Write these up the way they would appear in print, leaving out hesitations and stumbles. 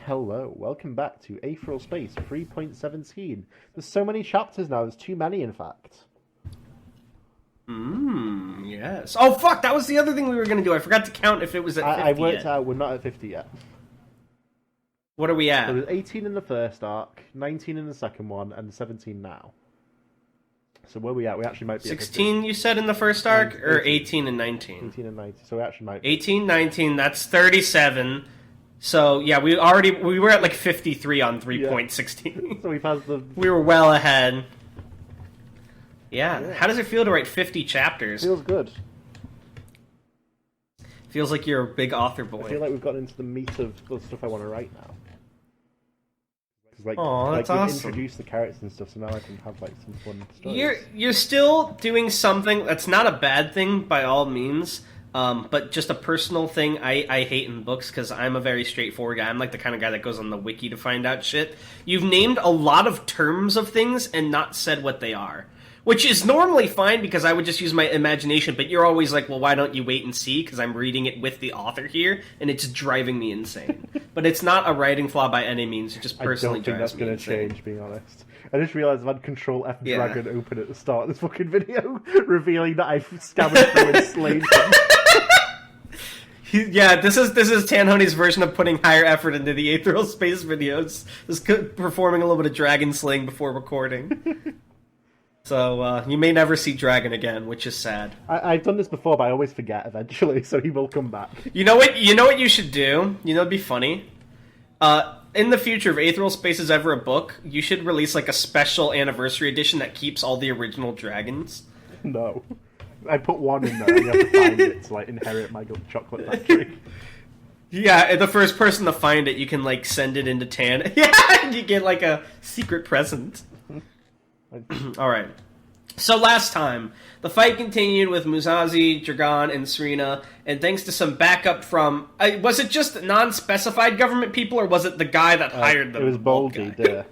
Hello, welcome back to Aetheral Space 3.17. There's so many chapters now, there's too many in fact. Yes. Oh, fuck, that was the other thing we were going to do. I forgot to count if it was at 50 I worked yet. out we're not at 50 yet. What are we at? There was 18 in the first arc, 19 in the second one, and 17 now. So where are we at? We actually might be 16 you said in the first arc? Or 18 and 19? 18 and 19, so we actually might be. 18, 19, that's 37. So, yeah, we were at like 53 on 3.16. So we've had the... We were well ahead. Yeah. How does it feel to write 50 chapters? Feels good. Feels like you're a big author boy. I feel like we've gotten into the meat of the stuff I want to write now. Like, that's we've awesome. introduced the characters and stuff, so now I can have like some fun stories. You're still doing something that's not a bad thing by all means, but just a personal thing I hate in books because I'm a very straightforward guy. I'm like the kind of guy that goes on the wiki to find out shit. You've named a lot of terms of things and not said what they are. Which is normally fine because I would just use my imagination, but you're always like, well, why don't you wait and see? Because I'm reading it with the author here, and it's driving me insane. But it's not a writing flaw by any means. It just personally drives me insane. I don't think that's going to change, being honest. I just realised I've had Control F Dragon open at the start of this fucking video, revealing that I've scammered through and slain him. Yeah, this is Tanhony's version of putting higher effort into the Aetheral Space videos. Just performing a little bit of dragon slaying before recording. So, you may never see Dragon again, which is sad. I've done this before, but I always forget eventually, so he will come back. You know what you should do? You know what'd be funny? In the future, if Aetheral Space is ever a book, you should release, like, a special anniversary edition that keeps all the original dragons. No. I put one in there, and you have to find it to, like, inherit my chocolate factory. Yeah, the first person to find it, you can, like, send it into Tan. Yeah, and you get, like, a secret present. Alright. So last time, the fight continued with Musashi, Dragon, and Serena, and thanks to some backup from... was it just non-specified government people, or was it the guy that hired them? It was Baldy, there.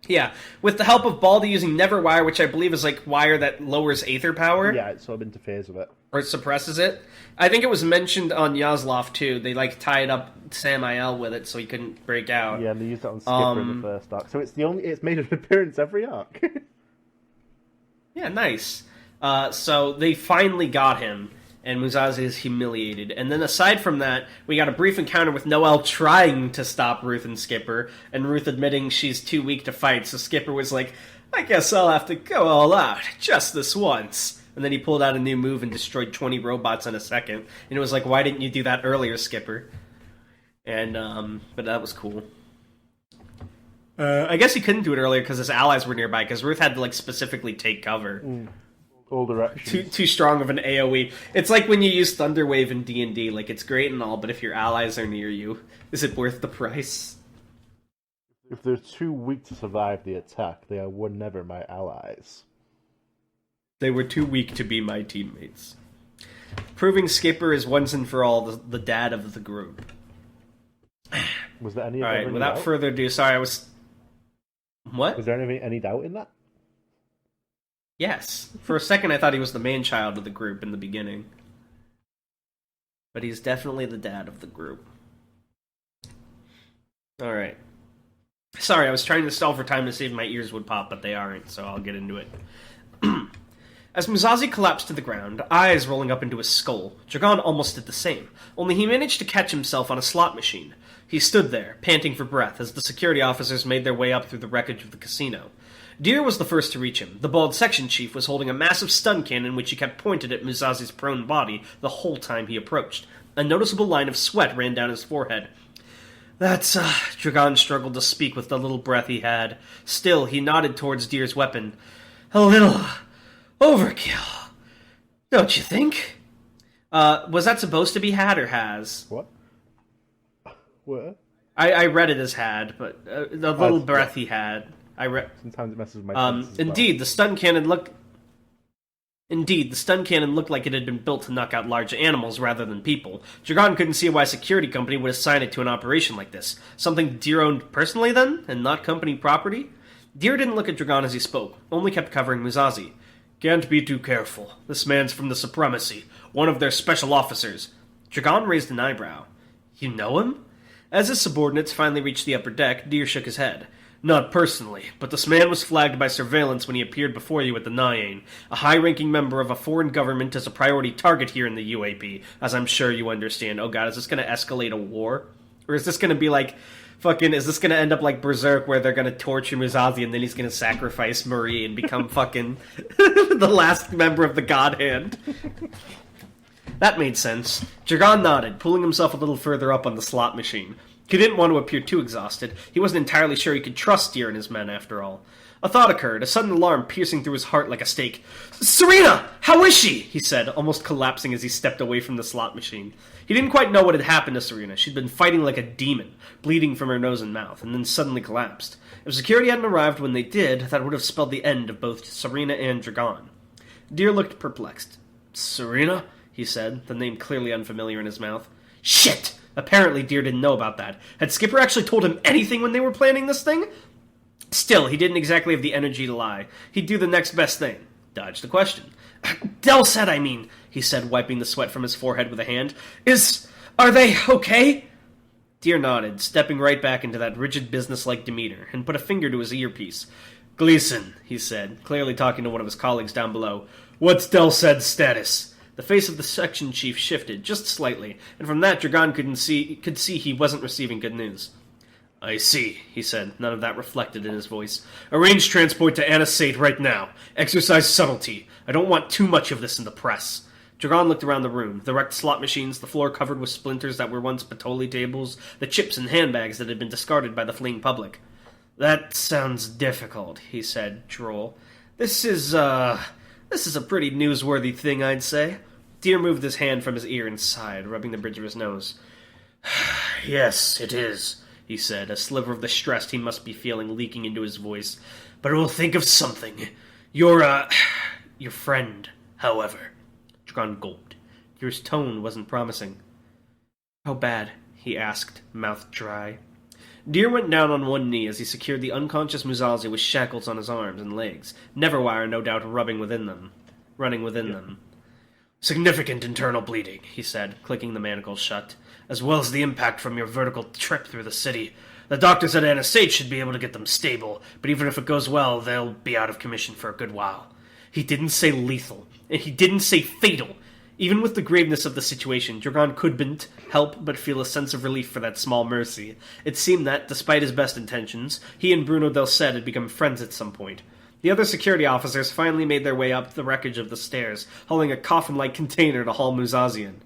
Yeah, with the help of Baldy using Neverwire, which I believe is like wire that lowers Aether power. Yeah, it sort of interferes with it. Or it suppresses it. I think it was mentioned on Yazlov, too. They, like, tied up Samael with it so he couldn't break out. Yeah, and they used it on Skipper in the first arc. So it's made an appearance every arc. Yeah, nice. So they finally got him, and Musashi is humiliated. And then aside from that, we got a brief encounter with Noelle trying to stop Ruth and Skipper, and Ruth admitting she's too weak to fight, so Skipper was like, I guess I'll have to go all out, just this once. And then he pulled out a new move and destroyed 20 robots in a second. And it was like, why didn't you do that earlier, Skipper? And, but that was cool. I guess he couldn't do it earlier because his allies were nearby, because Ruth had to, like, specifically take cover. All directions. Too strong of an AoE. It's like when you use Thunderwave in D&D. Like, it's great and all, but if your allies are near you, is it worth the price? If they're too weak to survive the attack, they were never my allies. They were too weak to be my teammates. Proving Skipper is once and for all the dad of the group. Was there any? Alright, without further ado, sorry, I was... What? Was there any doubt in that? Yes. For a second, I thought he was the main child of the group in the beginning. But he's definitely the dad of the group. Alright. Sorry, I was trying to stall for time to see if my ears would pop, but they aren't, so I'll get into it. As Musashi collapsed to the ground, eyes rolling up into his skull, Dragon almost did the same, only he managed to catch himself on a slot machine. He stood there, panting for breath, as the security officers made their way up through the wreckage of the casino. Deer was the first to reach him. The bald section chief was holding a massive stun cannon which he kept pointed at Musashi's prone body the whole time he approached. A noticeable line of sweat ran down his forehead. That's, Dragon struggled to speak with the little breath he had. Still, he nodded towards Deer's weapon. A little overkill, don't you think? Was that supposed to be had or has? What? What? I read it as had, but the little breath he had. Sometimes it messes with my senses as Indeed, well. the stun cannon looked like it had been built to knock out large animals rather than people. Dragon couldn't see why a security company would assign it to an operation like this. Something Deer owned personally, then, and not company property? Deer didn't look at Dragon as he spoke, only kept covering Musashi. Can't be too careful. This man's from the Supremacy, one of their special officers. Dragon raised an eyebrow. You know him? As his subordinates finally reached the upper deck, Deer shook his head. Not personally, but this man was flagged by surveillance when he appeared before you at the Nyan. A high-ranking member of a foreign government is a priority target here in the UAP, as I'm sure you understand. Oh god, is this going to escalate a war? Or is this going to be like, is this going to end up like Berserk, where they're going to torture Musashi and then he's going to sacrifice Marie and become fucking the last member of the God Hand? That made sense. Dragon nodded, pulling himself a little further up on the slot machine. He didn't want to appear too exhausted. He wasn't entirely sure he could trust Deer and his men, after all. A thought occurred, a sudden alarm piercing through his heart like a stake. "Serena! How is she?" he said, almost collapsing as he stepped away from the slot machine. He didn't quite know what had happened to Serena. She'd been fighting like a demon, bleeding from her nose and mouth, and then suddenly collapsed. If security hadn't arrived when they did, that would have spelled the end of both Serena and Dragon. Deer looked perplexed. "Serena?" he said, the name clearly unfamiliar in his mouth. Shit! Apparently Deer didn't know about that. Had Skipper actually told him anything when they were planning this thing? Still, he didn't exactly have the energy to lie. He'd do the next best thing. Dodge the question. "Del said, I mean," he said, wiping the sweat from his forehead with a hand. Are they okay?" Deer nodded, stepping right back into that rigid business-like demeanor, and put a finger to his earpiece. "Gleason," he said, clearly talking to one of his colleagues down below. "What's Del said's status?" The face of the section chief shifted, just slightly, and from that Dragon could see he wasn't receiving good news. "I see," he said, none of that reflected in his voice. "Arrange transport to Anasaet right now. Exercise subtlety. I don't want too much of this in the press." Dragon looked around the room, the wrecked slot machines, the floor covered with splinters that were once Patoli tables, the chips and handbags that had been discarded by the fleeing public. "That sounds difficult," he said, droll. This is a pretty newsworthy thing, I'd say." Deer moved his hand from his ear and sighed, rubbing the bridge of his nose. "Yes, it is," he said, a sliver of the stress he must be feeling leaking into his voice. "But we'll think of something. Your friend, however." Dragon gulped. Deer's tone wasn't promising. "How bad?" he asked, mouth dry. Deer went down on one knee as he secured the unconscious Musashi with shackles on his arms and legs, Neverwire no doubt running within them. "Significant internal bleeding," he said, clicking the manacles shut, "as well as the impact from your vertical trip through the city. The doctors at Anasaet should be able to get them stable, but even if it goes well, they'll be out of commission for a good while." He didn't say lethal, and he didn't say fatal. Even with the graveness of the situation, Dragon couldn't help but feel a sense of relief for that small mercy. It seemed that, despite his best intentions, he and Bruno Del Ced had become friends at some point. The other security officers finally made their way up the wreckage of the stairs, hauling a coffin-like container to haul Musashi in.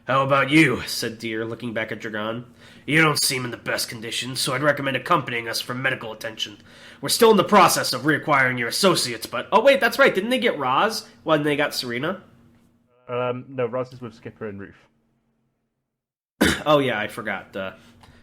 "How about you?" said Deer, looking back at Dragon. "You don't seem in the best condition, so I'd recommend accompanying us for medical attention. We're still in the process of reacquiring your associates, but..." Oh wait, that's right, didn't they get Roz when they got Serena? No, Roz is with Skipper and Ruth. Oh yeah, I forgot.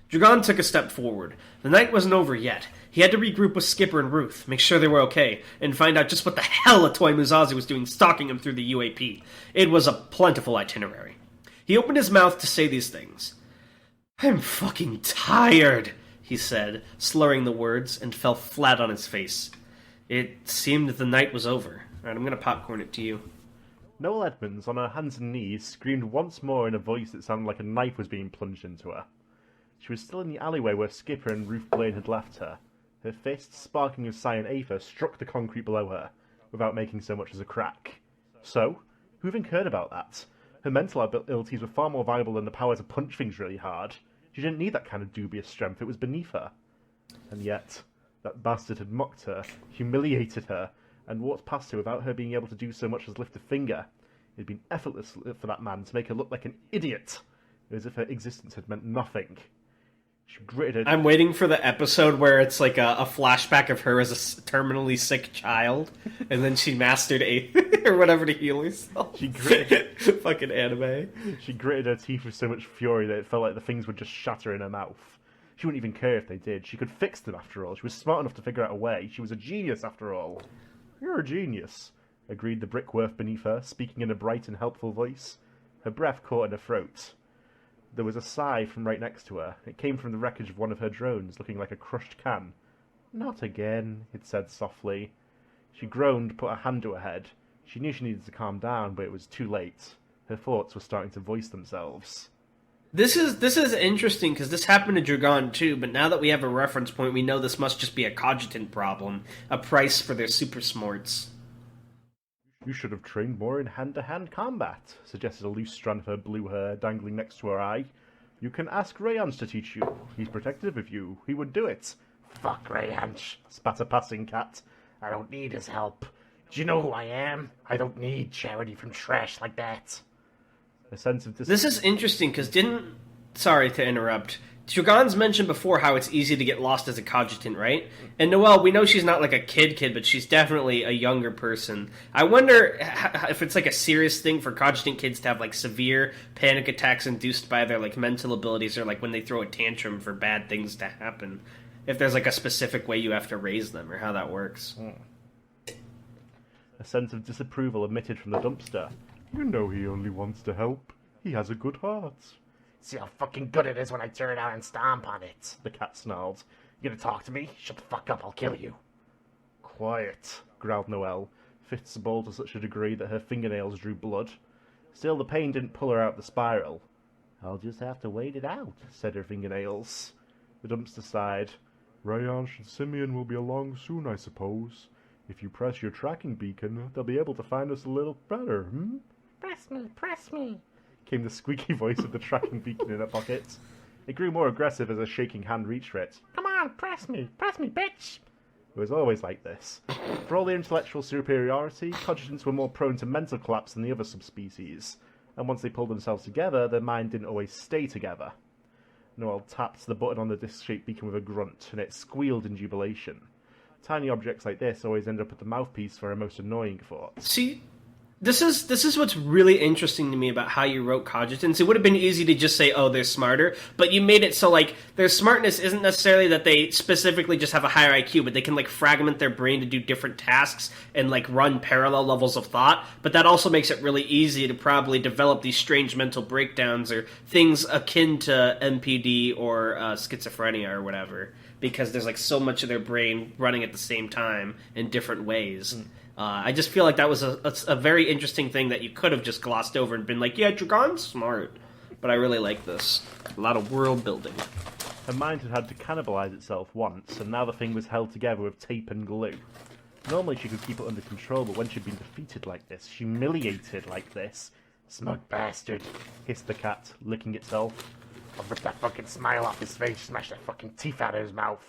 Dragon took a step forward. The night wasn't over yet. He had to regroup with Skipper and Ruth, make sure they were okay, and find out just what the hell Atoy Musashi was doing stalking him through the UAP. It was a plentiful itinerary. He opened his mouth to say these things. "I'm fucking tired," he said, slurring the words, and fell flat on his face. It seemed the night was over. Alright, I'm gonna popcorn it to you. Noel Edmonds, on her hands and knees, screamed once more in a voice that sounded like a knife was being plunged into her. She was still in the alleyway where Skipper and Ruth Blaine had left her. Her fists, sparking with cyan aether, struck the concrete below her, without making so much as a crack. So, who even cared about that? Her mental abilities were far more valuable than the power to punch things really hard. She didn't need that kind of dubious strength, it was beneath her. And yet, that bastard had mocked her, humiliated her, and walked past her without her being able to do so much as lift a finger. It had been effortless for that man to make her look like an idiot, as if her existence had meant nothing. She gritted her... I'm waiting for the episode where it's like a flashback of her as a terminally sick child, and then she mastered or whatever to heal herself. She gritted... Fucking anime. She gritted her teeth with so much fury that it felt like the things would just shatter in her mouth. She wouldn't even care if they did. She could fix them after all. She was smart enough to figure out a way. She was a genius after all. "You're a genius," agreed the brickworth beneath her, speaking in a bright and helpful voice. Her breath caught in her throat. There was a sigh from right next to her. It came from the wreckage of one of her drones, looking like a crushed can. "Not again," it said softly. She groaned, put her hand to her head. She knew she needed to calm down, but it was too late. Her thoughts were starting to voice themselves. This is interesting because this happened to Dragon too, but now that we have a reference point, we know this must just be a cogitant problem, a price for their super smarts. You should have trained more in hand-to-hand combat, suggested a loose strand of her blue hair dangling next to her eye. You can ask Rayans to teach you. He's protective of you. He would do it. Fuck Rayans, Spat a passing cat. I don't need his help. Do you know who I am? I don't need charity from trash like that. A sense of This is interesting because sorry to interrupt. Dragon's mentioned before how it's easy to get lost as a cogitant, right? And Noelle, we know she's not like a kid, but she's definitely a younger person. I wonder if it's like a serious thing for cogitant kids to have like severe panic attacks induced by their like mental abilities, or like when they throw a tantrum for bad things to happen. If there's like a specific way you have to raise them, or how that works. A sense of disapproval emitted from the dumpster. You know he only wants to help. He has a good heart. See how fucking good it is when I tear it out and stomp on it. The cat snarled. You gonna talk to me? Shut the fuck up, I'll kill you. Quiet, growled Noelle, fists balled to such a degree that her fingernails drew blood. Still, the pain didn't pull her out the spiral. I'll just have to wait it out, said her fingernails. The dumpster sighed. Rayansh and Simeon will be along soon, I suppose. If you press your tracking beacon, they'll be able to find us a little better, Press me, came the squeaky voice of the tracking beacon in her pocket. It grew more aggressive as a shaking hand reached for it. Come on, press me, bitch! It was always like this. For all their intellectual superiority, cogitants were more prone to mental collapse than the other subspecies, and once they pulled themselves together, their mind didn't always stay together. Noelle tapped the button on the disc-shaped beacon with a grunt, and it squealed in jubilation. Tiny objects like this always end up at the mouthpiece for her most annoying thoughts. See, this is what's really interesting to me about how you wrote cogitants. It would have been easy to just say, oh, they're smarter, but you made it so, like, their smartness isn't necessarily that they specifically just have a higher IQ, but they can, like, fragment their brain to do different tasks and, like, run parallel levels of thought, but that also makes it really easy to probably develop these strange mental breakdowns or things akin to MPD or schizophrenia or whatever, because there's, like, so much of their brain running at the same time in different ways. I just feel like that was a very interesting thing that you could have just glossed over and been like, yeah, Dragon's smart. But I really like this. A lot of world building. Her mind had had to cannibalize itself once, and now the thing was held together with tape and glue. Normally she could keep it under control, but when she'd been defeated like this, humiliated like this... Smug bastard, hissed the cat, licking itself. I'll rip that fucking smile off his face, smash that fucking teeth out of his mouth.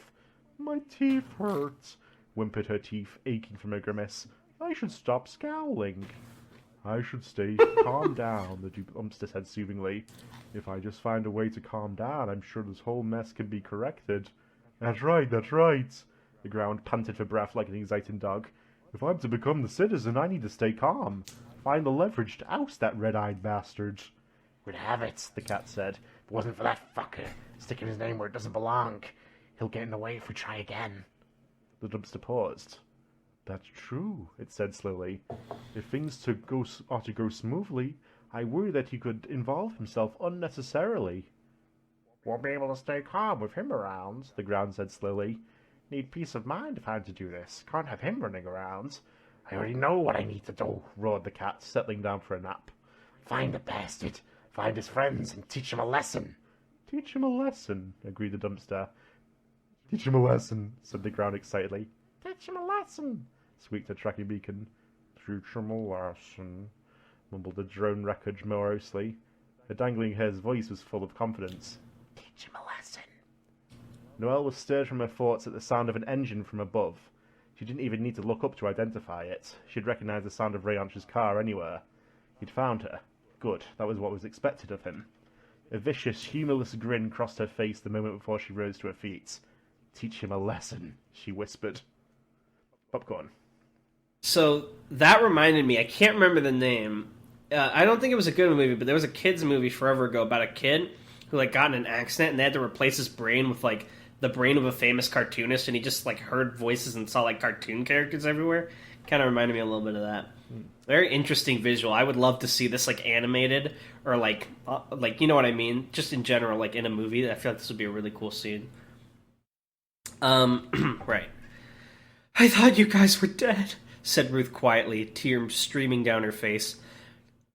My teeth hurt, whimpered her teeth, aching from her grimace. I should stop scowling. I should stay calm down, the dumpster said soothingly. If I just find a way to calm down, I'm sure this whole mess can be corrected. That's right, the ground panted for breath like an excited dog. If I'm to become the citizen, I need to stay calm. Find the leverage to oust that red-eyed bastard. We'd have it, the cat said. If it wasn't for that fucker sticking his name where it doesn't belong. He'll get in the way if we try again. The dumpster paused. That's true, it said slowly. If things are to go smoothly, I worry that he could involve himself unnecessarily. Won't be able to stay calm with him around, the ground said slowly. Need peace of mind if I'm to do this. Can't have him running around. I already know what I need to do, roared the cat, settling down for a nap. Find the bastard, find his friends, and teach him a lesson. Teach him a lesson, agreed the dumpster. Teach him a lesson, said the ground excitedly. Teach him a lesson, squeaked the tracking beacon. Teach him a lesson, mumbled the drone wreckage morosely. Her dangling hair's voice was full of confidence. Teach him a lesson. Noelle was stirred from her thoughts at the sound of an engine from above. She didn't even need to look up to identify it. She'd recognise the sound of Rayansh's car anywhere. He'd found her. Good, that was what was expected of him. A vicious, humorless grin crossed her face the moment before she rose to her feet. Teach him a lesson, she whispered. Popcorn. So that reminded me, I can't remember the name. I don't think it was a good movie, but there was a kid's movie forever ago about a kid who like got in an accident and they had to replace his brain with like the brain of a famous cartoonist, and he just like heard voices and saw like cartoon characters everywhere. Kind of reminded me a little bit of that. Very interesting visual. I would love to see this like animated or like you know what I mean, just in general, like in a movie. I feel like this would be a really cool scene. Right. I thought you guys were dead, said Ruth quietly, tears streaming down her face.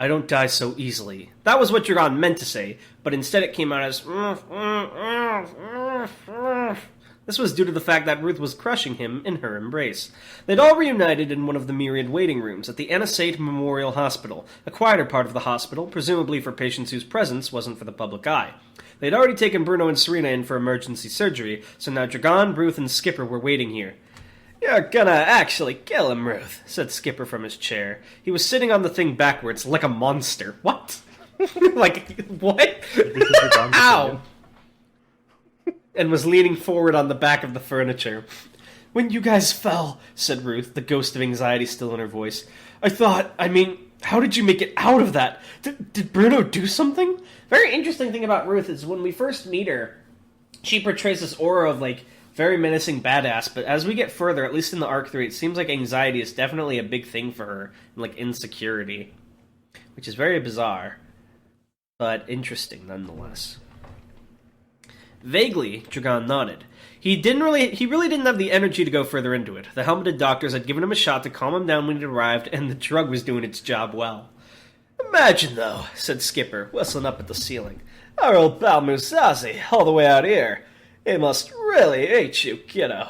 I don't die so easily. That was what Dragon meant to say, but instead it came out as... This was due to the fact that Ruth was crushing him in her embrace. They'd all reunited in one of the myriad waiting rooms at the Aetheral Memorial Hospital, a quieter part of the hospital, presumably for patients whose presence wasn't for the public eye. They'd already taken Bruno and Serena in for emergency surgery, so now Dragon, Ruth, and Skipper were waiting here. "You're gonna actually kill him, Ruth," said Skipper from his chair. He was sitting on the thing backwards, like a monster. What? Like, what? Ow! And was leaning forward on the back of the furniture. "When you guys fell," said Ruth, the ghost of anxiety still in her voice, how did you make it out of that? Did Bruno do something?" Very interesting thing about Ruth is when we first meet her, she portrays this aura of, like, very menacing badass, but as we get further, at least in the Arc 3, it seems like anxiety is definitely a big thing for her, and, like, insecurity. Which is very bizarre, but interesting nonetheless. Vaguely, Dragon nodded. He really didn't have the energy to go further into it. The helmeted doctors had given him a shot to calm him down when it arrived, and the drug was doing its job well. "Imagine, though," said Skipper, whistling up at the ceiling. "Our old pal Musashi, all the way out here. He must really hate you, kiddo."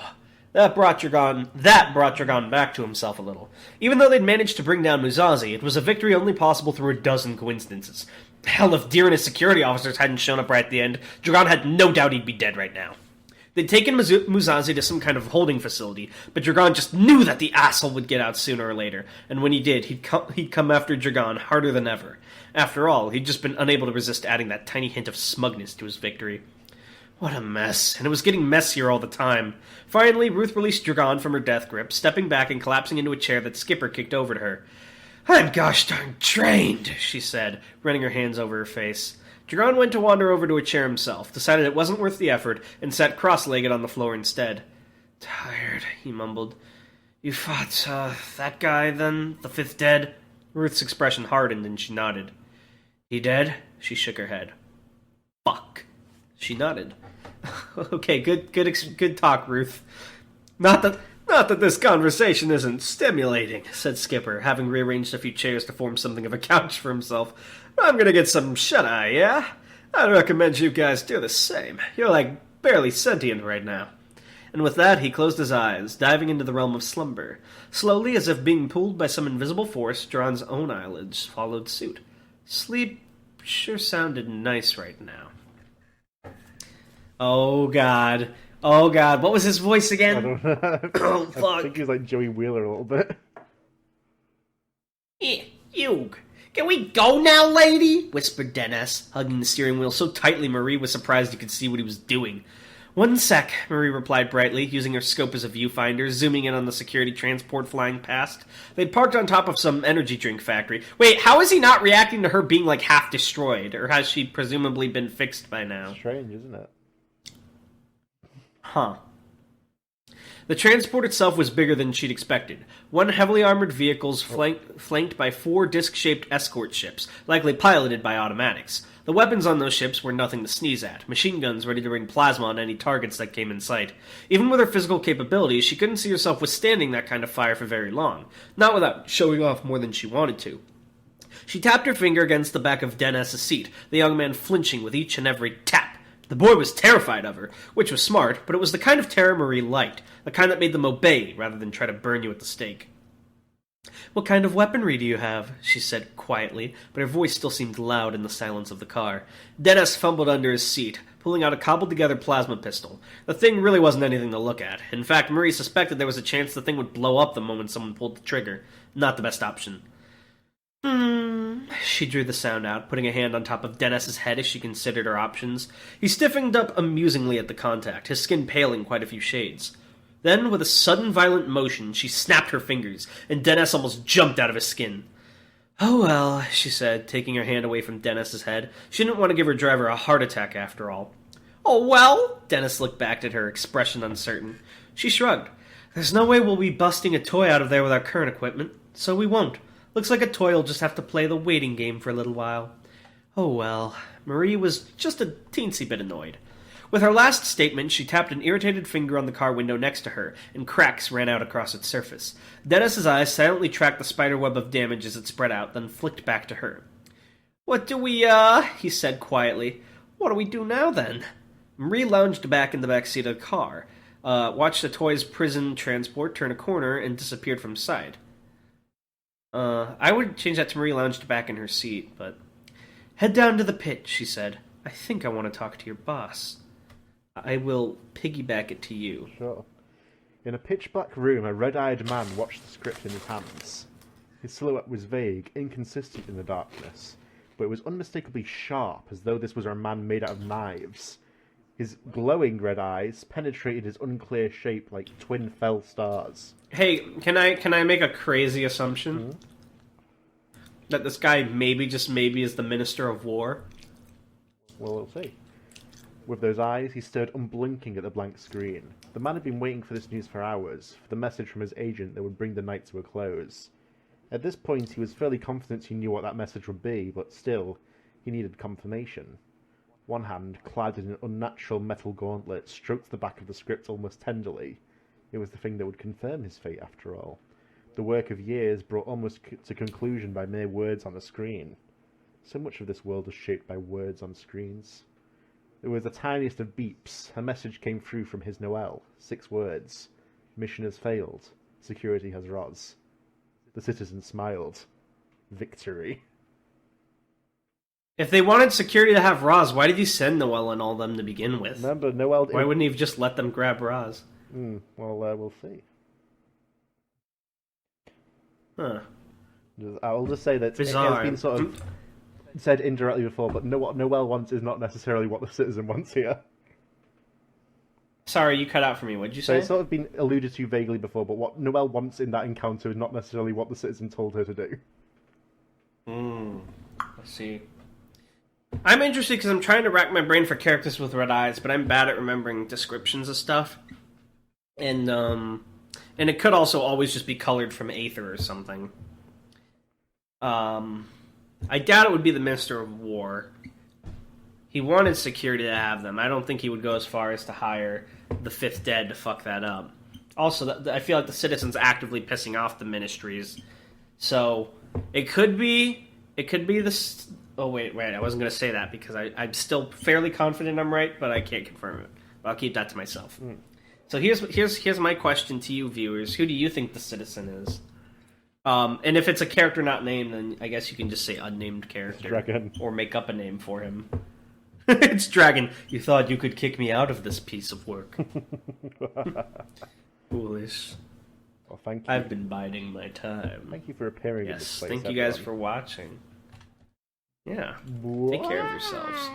That brought Dragon back to himself a little. Even though they'd managed to bring down Musashi, it was a victory only possible through a dozen coincidences. Hell, if Deer and his security officers hadn't shown up right at the end, Dragon had no doubt he'd be dead right now. They'd taken Musashi to some kind of holding facility, but Dragon just knew that the asshole would get out sooner or later, and when he did, he'd come after Dragon harder than ever. After all, he'd just been unable to resist adding that tiny hint of smugness to his victory. What a mess, and it was getting messier all the time. Finally, Ruth released Dragon from her death grip, stepping back and collapsing into a chair that Skipper kicked over to her. "I'm gosh darn trained," she said, running her hands over her face. Dragon went to wander over to a chair himself, decided it wasn't worth the effort, and sat cross-legged on the floor instead. "Tired," he mumbled. "You fought, that guy, then? The fifth dead?" Ruth's expression hardened, and she nodded. "He dead?" She shook her head. "Fuck." She nodded. "Okay, good talk, Ruth. Not that this conversation isn't stimulating," said Skipper, having rearranged a few chairs to form something of a couch for himself. "I'm gonna get some shut-eye, yeah? I'd recommend you guys do the same. You're, like, barely sentient right now." And with that, he closed his eyes, diving into the realm of slumber. Slowly, as if being pulled by some invisible force, Dragon's own eyelids followed suit. Sleep sure sounded nice right now. Oh, God. Oh, God. What was his voice again? I don't know. Oh, fuck. I think he's like Joey Wheeler a little bit. You. Can we go now, lady? Whispered Dennis, hugging the steering wheel so tightly Marie was surprised he could see what he was doing. "One sec," Marie replied brightly, using her scope as a viewfinder, zooming in on the security transport flying past. They'd parked on top of some energy drink factory. Wait, how is he not reacting to her being, like, half destroyed? Or has she presumably been fixed by now? Strange, isn't it? Huh. The transport itself was bigger than she'd expected. One heavily armored vehicle flanked by 4 disc-shaped escort ships, likely piloted by automatics. The weapons on those ships were nothing to sneeze at, machine guns ready to rain plasma on any targets that came in sight. Even with her physical capabilities, she couldn't see herself withstanding that kind of fire for very long, not without showing off more than she wanted to. She tapped her finger against the back of Dennis' seat, the young man flinching with each and every tap. The boy was terrified of her, which was smart, but it was the kind of terror Marie liked, the kind that made them obey rather than try to burn you at the stake. "What kind of weaponry do you have?" she said quietly, but her voice still seemed loud in the silence of the car. Dennis fumbled under his seat, pulling out a cobbled-together plasma pistol. The thing really wasn't anything to look at. In fact, Marie suspected there was a chance the thing would blow up the moment someone pulled the trigger. Not the best option. She drew the sound out, putting a hand on top of Dennis's head as she considered her options. He stiffened up amusingly at the contact, his skin paling quite a few shades. Then, with a sudden violent motion, she snapped her fingers, and Dennis almost jumped out of his skin. "Oh well," she said, taking her hand away from Dennis's head. She didn't want to give her driver a heart attack after all. "Oh well?" Dennis looked back at her, expression uncertain. She shrugged. "There's no way we'll be busting a toy out of there with our current equipment, so we won't. Looks like a toy will just have to play the waiting game for a little while." Oh well. Marie was just a teensy bit annoyed. With her last statement, she tapped an irritated finger on the car window next to her, and cracks ran out across its surface. Dennis's eyes silently tracked the spiderweb of damage as it spread out, then flicked back to her. "What do we, he said quietly. "What do we do now, then?" Marie lounged back in the back seat of the car, watched the toy's prison transport turn a corner, and disappeared from sight. I would change that to Marie lounged back in her seat, but... "Head down to the pit," she said. "I think I want to talk to your boss. I will piggyback it to you." Sure. In a pitch-black room, a red-eyed man watched the script in his hands. His silhouette was vague, inconsistent in the darkness, but it was unmistakably sharp, as though this was a man made out of knives. His glowing red eyes penetrated his unclear shape like twin fell stars. Hey, can I make a crazy assumption? Mm-hmm. That this guy maybe, just maybe, is the Minister of War? Well, we'll see. With those eyes, he stared unblinking at the blank screen. The man had been waiting for this news for hours, for the message from his agent that would bring the night to a close. At this point, he was fairly confident he knew what that message would be, but still, he needed confirmation. One hand, clad in an unnatural metal gauntlet, stroked the back of the script almost tenderly. It was the thing that would confirm his fate, after all. The work of years brought almost to conclusion by mere words on a screen. So much of this world is shaped by words on screens. It was the tiniest of beeps. A message came through from his Noel. 6 words. Mission has failed. Security has Roz. The citizen smiled. Victory. If they wanted security to have Roz, why did you send Noel and all them to begin with? Remember, Noel... Why wouldn't he have just let them grab Roz? We'll see. Huh. I'll just say that Bizarre. it has been sort of said indirectly before, but what Noel wants is not necessarily what the citizen wants here. Sorry, you cut out for me. What'd you So say? it's sort of been alluded to vaguely before, but what Noel wants in that encounter is not necessarily what the citizen told her to do. I see. I'm interested because I'm trying to rack my brain for characters with red eyes, but I'm bad at remembering descriptions of stuff. And it could also always just be colored from Aether or something. I doubt it would be the Minister of War. He wanted security to have them. I don't think he would go as far as to hire the Fifth Dead to fuck that up. Also, I feel like the citizens actively pissing off the ministries. So, it could be this... Oh, wait, I wasn't going to say that because I'm still fairly confident I'm right, but I can't confirm it. But I'll keep that to myself. So here's my question to you viewers. Who do you think the citizen is? And if it's a character not named, then I guess you can just say unnamed character. Dragon. Or make up a name for him. It's Dragon. You thought you could kick me out of this piece of work. Foolish. Well, thank you. I've been biding my time. Thank you for appearing at this Yes, place, thank you guys everyone. for watching. Yeah. Take care of yourselves.